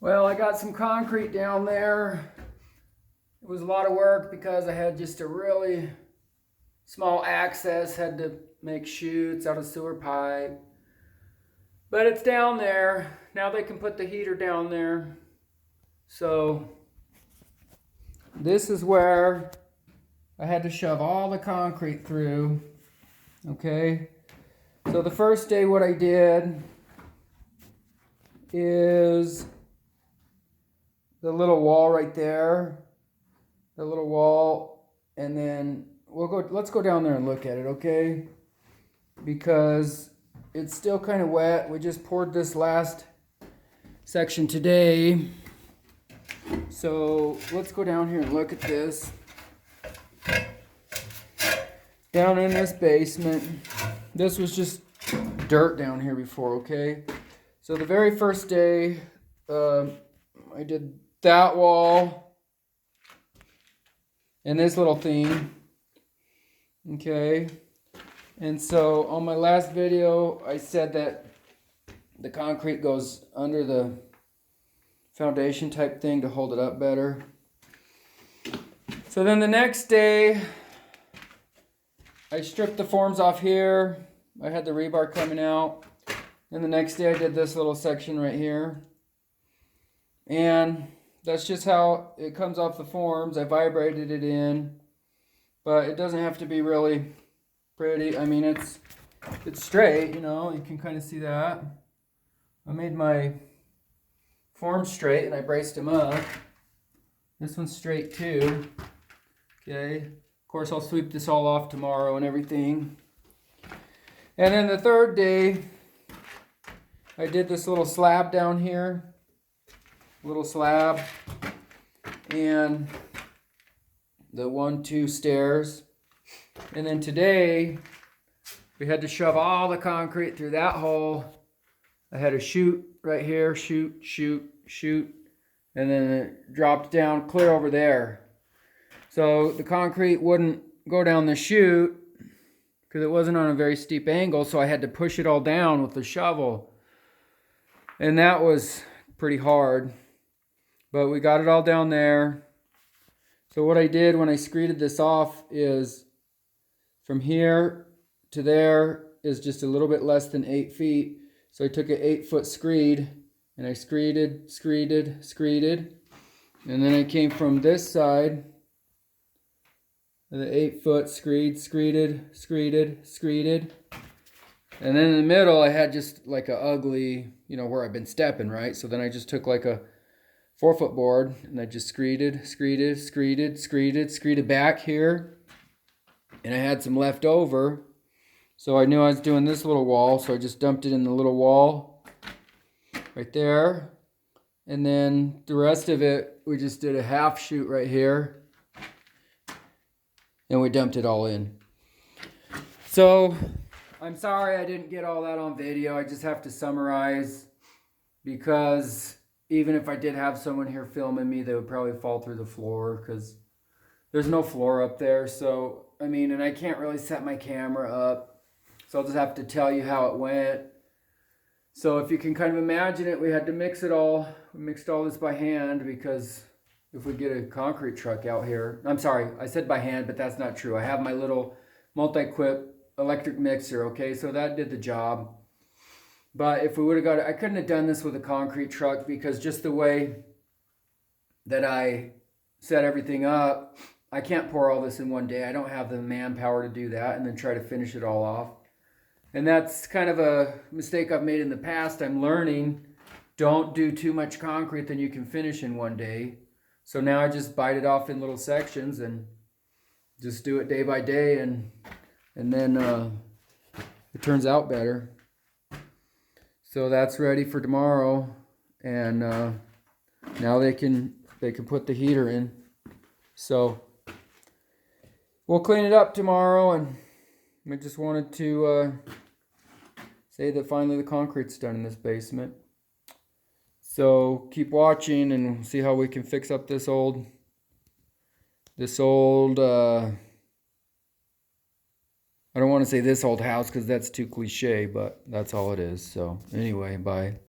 Well, I got some concrete down there. It was a lot of work because I had just a really small access, had to make chutes out of sewer pipe. But it's down there. Now they can put the heater down there. So this is where I had to shove all the concrete through. Okay. So the first day what I did is the little wall right there. The little wall, and then let's go down there and look at it, okay? Because it's still kind of wet. We just poured this last section today. So let's go down here and look at this. Down in this basement, this was just dirt down here before, okay? So the very first day, I did that wall and this little thing, okay? And so on my last video, I said that the concrete goes under the foundation type thing to hold it up better. So then the next day, I stripped the forms off here. I had the rebar coming out. Then the next day I did this little section right here. And that's just how it comes off the forms. I vibrated it in. But it doesn't have to be really pretty. I mean, it's straight, you know. You can kind of see that. I made my forms straight and I braced them up. This one's straight too. Okay. Of course, I'll sweep this all off tomorrow and everything. And then the third day, I did this little slab down here. Little slab. And the 1-2 stairs. And then today, we had to shove all the concrete through that hole. I had a chute right here, chute, and then it dropped down clear over there. So the concrete wouldn't go down the chute because it wasn't on a very steep angle, so I had to push it all down with the shovel. And that was pretty hard, but we got it all down there. So what I did when I screeded this off is from here to there is just a little bit less than 8 feet. So I took an 8-foot screed and I screeded. And then I came from this side, the 8-foot screeded. And then in the middle, I had just like a ugly, you know, where I've been stepping, right? So then I just took like a 4-foot board and I just screeded back here. And I had some left over. So I knew I was doing this little wall, so I just dumped it in the little wall right there. And then the rest of it, we just did a half chute right here. And we dumped it all in. So I'm sorry I didn't get all that on video. I just have to summarize, because even if I did have someone here filming me, they would probably fall through the floor because there's no floor up there. So, I mean, and I can't really set my camera up. So I'll just have to tell you how it went. So if you can kind of imagine it, we had to mix it all. We mixed all this by hand because if we get a concrete truck out here, I'm sorry, I said by hand, but that's not true. I have my little multi-quip electric mixer, okay? So that did the job. But if we would have got it, I couldn't have done this with a concrete truck because just the way that I set everything up, I can't pour all this in one day. I don't have the manpower to do that and then try to finish it all off. And that's kind of a mistake I've made in the past. I'm learning, don't do too much concrete than you can finish in one day. So now I just bite it off in little sections and just do it day by day, and then it turns out better. So that's ready for tomorrow, and now they can put the heater in. So we'll clean it up tomorrow, and I just wanted to say that finally the concrete's done in this basement. So keep watching and see how we can fix up this old I don't want to say this old house because that's too cliche, but that's all it is. So anyway, bye.